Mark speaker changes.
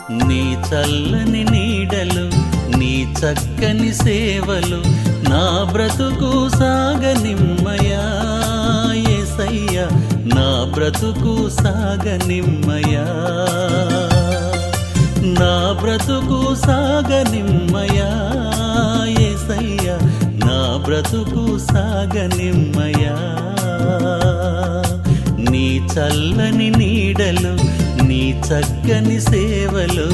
Speaker 1: నీ చల్లని నీడలు నీ చక్కని సేవలు నా బ్రతుకు సాగనిమ్మయా యేసయ్యా నా బ్రతుకు సాగనిమ్మయా నా బ్రతుకు సాగనిమ్మయా యేసయ్యా నా బ్రతుకు సాగనిమ్మయా నీ చల్లని నీడలు నీ చక్కని సేవలు